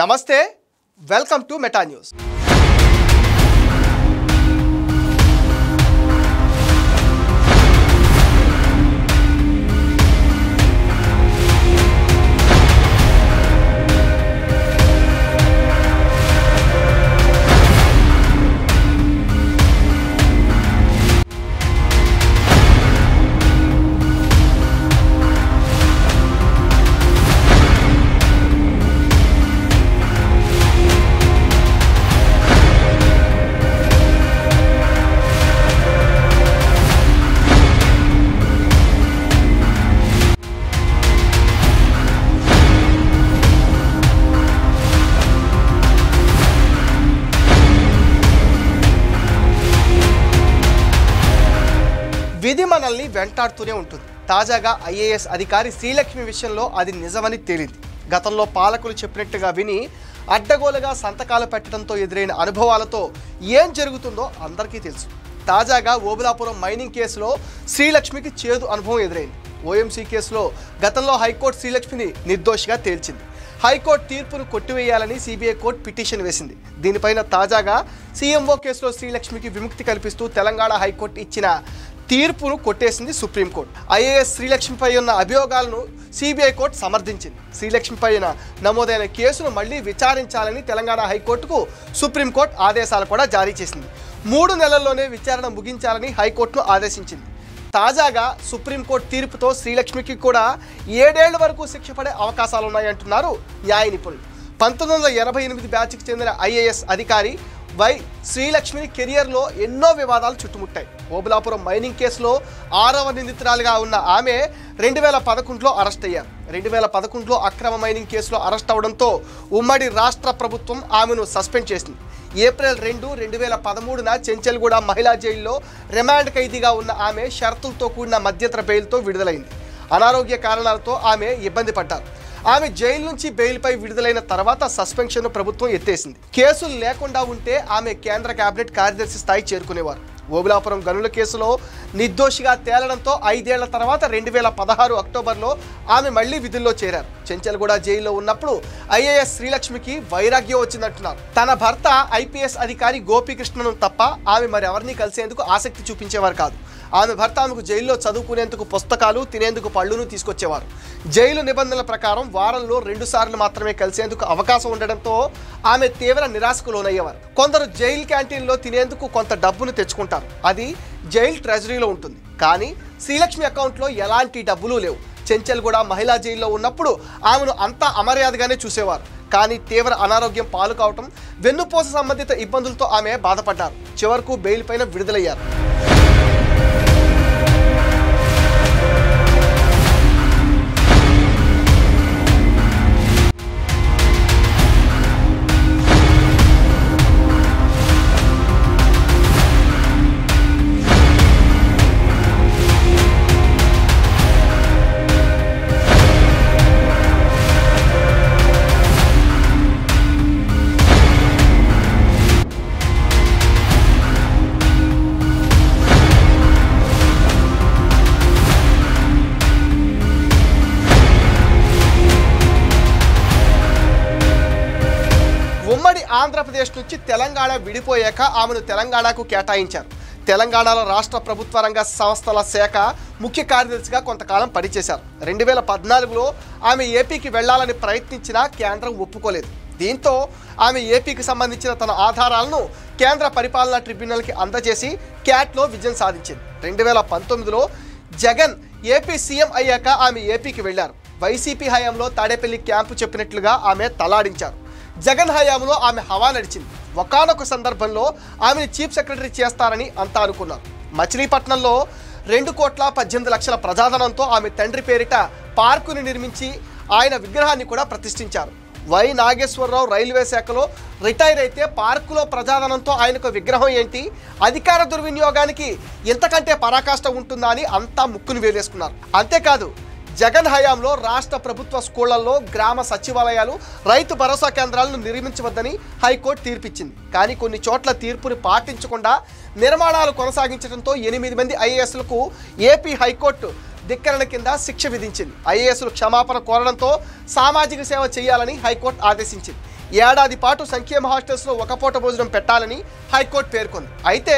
నమస్తే welcome to meta news విధి మనల్ని వెంటాడుతూనే ఉంటుంది. తాజాగా ఐఏఎస్ అధికారి శ్రీలక్ష్మి విషయంలో అది నిజమని తేలింది. గతంలో పాలకులు చెప్పినట్టుగా విని అడ్డగోలుగా సంతకాలు పెట్టడంతో ఎదురైన అనుభవాలతో ఏం జరుగుతుందో అందరికీ తెలుసు. తాజాగా ఓబులాపురం మైనింగ్ కేసులో శ్రీలక్ష్మికి చేదు అనుభవం ఎదురైంది. ఓఎంసీ కేసులో గతంలో హైకోర్టు శ్రీలక్ష్మిని నిర్దోషిగా తేల్చింది. హైకోర్టు తీర్పును కొట్టివేయాలని సిబిఐ కోర్టు పిటిషన్ వేసింది. దీనిపైన తాజాగా సీఎంఓ కేసులో శ్రీలక్ష్మికి విముక్తి కల్పిస్తూ తెలంగాణ హైకోర్టు ఇచ్చిన తీర్పును కొట్టేసింది సుప్రీంకోర్టు. ఐఏఎస్ శ్రీలక్ష్మిపై ఉన్న అభియోగాలను సిబిఐ కోర్టు సమర్థించింది. శ్రీలక్ష్మిపైన నమోదైన కేసును మళ్లీ విచారించాలని తెలంగాణ హైకోర్టుకు సుప్రీంకోర్టు ఆదేశాలు కూడా జారీ చేసింది. 3 నెలల్లోనే విచారణ ముగించాలని హైకోర్టును ఆదేశించింది. తాజాగా సుప్రీంకోర్టు తీర్పుతో శ్రీలక్ష్మికి కూడా 7 ఏళ్ల వరకు శిక్ష పడే అవకాశాలున్నాయంటున్నారు న్యాయ నిపుణులు. 1988 బ్యాచ్కి చెందిన ఐఏఎస్ అధికారి వై శ్రీలక్ష్మిని కెరియర్లో ఎన్నో వివాదాలు చుట్టుముట్టాయి. ఓబులాపురం మైనింగ్ కేసులో 6వ నిందితురాలుగా ఉన్న ఆమె 2011లో అరెస్ట్ అయ్యారు. 2011లో అక్రమ మైనింగ్ కేసులో అరెస్ట్ అవడంతో ఉమ్మడి రాష్ట్ర ప్రభుత్వం ఆమెను సస్పెండ్ చేసింది. ఏప్రిల్ 2, 2013న చెంచల్గూడ మహిళా జైల్లో రిమాండ్ ఖైదీగా ఉన్న ఆమె షరతులతో కూడిన మధ్యంతర బెయిల్తో విడుదలైంది. అనారోగ్య కారణాలతో ఆమె ఇబ్బంది పడ్డారు. ఆమె జైలు నుంచి బెయిల్పై విడుదలైన తర్వాత సస్పెన్షన్ను ప్రభుత్వం ఎత్తేసింది. కేసులు లేకుండా ఉంటే ఆమె కేంద్ర కేబినెట్ కార్యదర్శి స్థాయి చేరుకునేవారు. ఓబులాపురం గనుల కేసులో నిర్దోషిగా తేలడంతో 5 ఏళ్ల తర్వాత 2016 అక్టోబర్లో ఆమె మళ్లీ విధుల్లో చేరారు. చెంచల్గూడ జైల్లో ఉన్నప్పుడు ఐఏఎస్ శ్రీలక్ష్మికి వైరాగ్యం వచ్చిందంటున్నారు. తన భర్త ఐపీఎస్ అధికారి గోపీకృష్ణను తప్ప ఆమె మరెవరిని కలిసేందుకు ఆసక్తి చూపించేవారు కాదు. ఆమె భర్త ఆమెకు జైల్లో చదువుకునేందుకు పుస్తకాలు, తినేందుకు పళ్ళును తీసుకొచ్చేవారు. జైలు నిబంధనల ప్రకారం వారంలో 2 సార్లు మాత్రమే కలిసేందుకు అవకాశం ఉండడంతో ఆమె తీవ్ర నిరాశకు లోనయ్యేవారు. కొందరు జైలు క్యాంటీన్లో తినేందుకు కొంత డబ్బును తెచ్చుకుంటారు. అది జైలు ట్రెజరీలో ఉంటుంది. కానీ శ్రీలక్ష్మి అకౌంట్లో ఎలాంటి డబ్బులు లేవు. చెంచల్గూడ మహిళా జైల్లో ఉన్నప్పుడు ఆమెను అంతా అమర్యాదగానే చూసేవారు. కానీ తీవ్ర అనారోగ్యం పాలు కావటం, వెన్నుపూస సంబంధిత ఇబ్బందులతో ఆమె బాధపడ్డారు. చివరకు బెయిల్ పైన విడుదలయ్యారు. ఉమ్మడి ఆంధ్రప్రదేశ్ నుంచి తెలంగాణ విడిపోయాక ఆమెను తెలంగాణకు కేటాయించారు. తెలంగాణలో రాష్ట్ర ప్రభుత్వ రంగ సంస్థల శాఖ ముఖ్య కార్యదర్శిగా కొంతకాలం పనిచేశారు. 2014లో ఆమె ఏపీకి వెళ్లాలని ప్రయత్నించినా కేంద్రం ఒప్పుకోలేదు. దీంతో ఆమె ఏపీకి సంబంధించిన తన ఆధారాలను కేంద్ర పరిపాలనా ట్రిబ్యునల్కి అందజేసి క్యాట్లో విజయం సాధించింది. 2019లో జగన్ ఏపీ సీఎం అయ్యాక ఆమె ఏపీకి వెళ్లారు. వైసీపీ హయాంలో తాడేపల్లి క్యాంపు చెప్పినట్లుగా ఆమె తలాడించారు. జగన్ హయాంలో ఆమె హవా నడిచింది. ఒకానొక సందర్భంలో ఆమెను చీఫ్ సెక్రటరీ చేస్తారని అంతా అనుకున్నారు. మచిలీపట్నంలో 2,18,00,000 ప్రజాధనంతో ఆమె తండ్రి పేరిట పార్కుని నిర్మించి ఆయన విగ్రహాన్ని కూడా ప్రతిష్ఠించారు. వై నాగేశ్వరరావు రైల్వే శాఖలో రిటైర్ అయితే పార్కులో ప్రజాధనంతో ఆయనకు విగ్రహం ఏంటి, అధికార దుర్వినియోగానికి ఇంతకంటే పరాకాష్ట ఉంటుందా అని అంతా ముక్కును వేలేసుకున్నారు. అంతేకాదు జగన్ హయాంలో రాష్ట్ర ప్రభుత్వ స్కూళ్లలో గ్రామ సచివాలయాలు, రైతు భరోసా కేంద్రాలను నిర్మించవద్దని హైకోర్టు తీర్పిచ్చింది. కానీ కొన్ని చోట్ల తీర్పుని పాటించకుండా నిర్మాణాలు కొనసాగించడంతో 8 మంది ఐఏఎస్లకు ఏపీ హైకోర్టు ధిక్కరణ కింద శిక్ష విధించింది. ఐఏఎస్లు క్షమాపణ కోరడంతో సామాజిక సేవ చేయాలని హైకోర్టు ఆదేశించింది. ఏడాది పాటు సంక్షేమ హాస్టల్స్లో ఒక పూట భోజనం పెట్టాలని హైకోర్టు పేర్కొంది. అయితే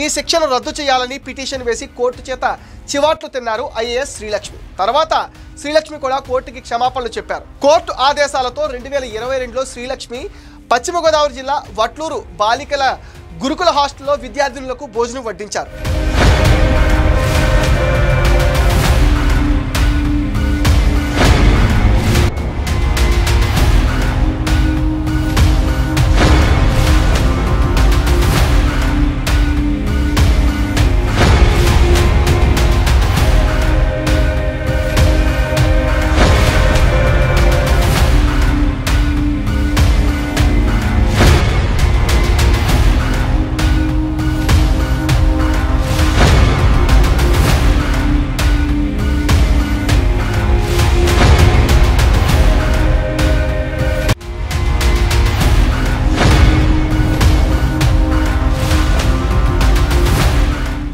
ఈ శిక్షను రద్దు చేయాలని పిటిషన్ వేసి కోర్టు చేత చివాట్లు తిన్నారు ఐఏఎస్ శ్రీలక్ష్మి. తర్వాత శ్రీలక్ష్మి కూడా కోర్టుకి క్షమాపణలు చెప్పారు. కోర్టు ఆదేశాలతో 2022లో శ్రీలక్ష్మి పశ్చిమ గోదావరి జిల్లా వట్లూరు బాలికల గురుకుల హాస్టల్లో విద్యార్థినులకు భోజనం వడ్డించారు.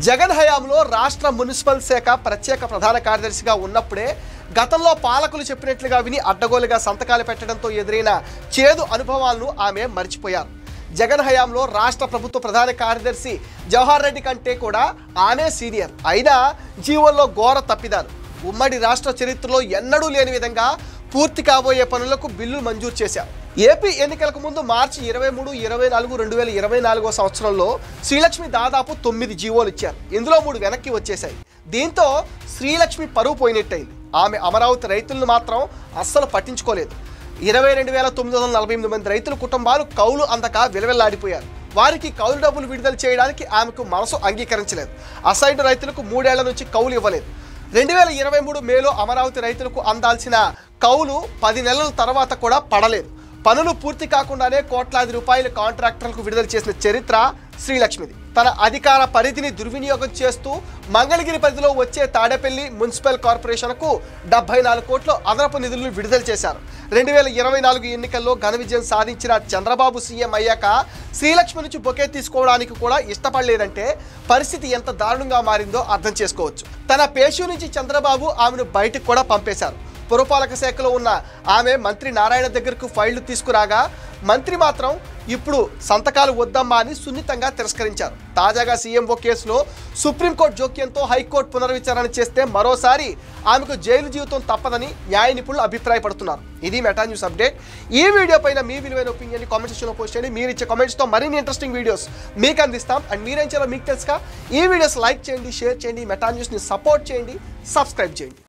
జగన్ హయాంలో రాష్ట్ర మున్సిపల్ శాఖ ప్రత్యేక ప్రధాన కార్యదర్శిగా ఉన్నప్పుడే గతంలో పాలకులు చెప్పినట్లుగా విని అడ్డగోలుగా సంతకాలు పెట్టడంతో ఎదురైన చేదు అనుభవాలను ఆమె మర్చిపోయారు. జగన్ హయాంలో రాష్ట్ర ప్రభుత్వ ప్రధాన కార్యదర్శి జవహర్ రెడ్డి కంటే కూడా ఆమె సీనియర్. అయినా జీవోల్లో ఘోర తప్పిదాలు. ఉమ్మడి రాష్ట్ర చరిత్రలో ఎన్నడూ లేని విధంగా పూర్తి కాబోయే పనులకు బిల్లు మంజూరు చేశారు. ఏపీ ఎన్నికలకు ముందు మార్చి 23, 24, 2024 సంవత్సరంలో శ్రీలక్ష్మి దాదాపు 9 జీవోలు ఇచ్చారు. ఇందులో 3 వెనక్కి వచ్చేశాయి. దీంతో శ్రీలక్ష్మి పరువు పోయినట్టయింది. ఆమె అమరావతి రైతులను మాత్రం అస్సలు పట్టించుకోలేదు. 22,948 మంది రైతుల కుటుంబాలు కౌలు అందక విలవెల్లాడిపోయారు. వారికి కౌలు డబ్బులు విడుదల చేయడానికి ఆమెకు మనసు అంగీకరించలేదు. అసైన్డ్ రైతులకు 3 ఏళ్ల నుంచి కౌలు ఇవ్వలేదు. 2023 మేలో అమరావతి రైతులకు అందాల్సిన కౌలు 10 నెలల తర్వాత కూడా పడలేదు. పనులు పూర్తి కాకుండానే కోట్లాది రూపాయల కాంట్రాక్టర్లకు విడుదల చేసిన చరిత్ర శ్రీలక్ష్మిది. తన అధికార పరిధిని దుర్వినియోగం చేస్తూ మంగళగిరి పరిధిలో వచ్చే తాడేపల్లి మున్సిపల్ కార్పొరేషన్కు 74 కోట్ల అదనపు నిధులను విడుదల చేశారు. 2024 ఎన్నికల్లో ఘన విజయం సాధించిన చంద్రబాబు సీఎం అయ్యాక శ్రీలక్ష్మి నుంచి బొకే తీసుకోవడానికి కూడా ఇష్టపడలేదంటే పరిస్థితి ఎంత దారుణంగా మారిందో అర్థం చేసుకోవచ్చు. తన పేషు నుంచి చంద్రబాబు ఆమెను బయటకు కూడా పంపేశారు. పురపాలక శాఖలో ఉన్న ఆమె మంత్రి నారాయణ దగ్గరకు ఫైళ్లు తీసుకురాగా మంత్రి మాత్రం ఇప్పుడు సంతకాలు వద్దమ్మా అని సున్నితంగా తిరస్కరించారు. తాజాగా సీఎంఓ కేసులో సుప్రీంకోర్టు జోక్యంతో హైకోర్టు పునర్విచారణ చేస్తే మరోసారి ఆమెకు జైలు జీవితం తప్పదని న్యాయ నిపుణులు అభిప్రాయపడుతున్నారు. ఇది మెటా న్యూస్ అప్డేట్. ఈ వీడియో పైన మీ విలువైన ఒపీనియన్ కామెంట్ సెక్షన్లో పోస్ట్ చేయండి. మీరు ఇచ్చే కామెంట్స్తో మరిన్ని ఇంట్రెస్టింగ్ వీడియోస్ మీకు అందిస్తాం. అండ్ మీరేం చేయాలో మీకు తెలుసుగా. ఈ వీడియోస్ లైక్ చేయండి, షేర్ చేయండి, మెటా న్యూస్ని సపోర్ట్ చేయండి, సబ్స్క్రైబ్ చేయండి.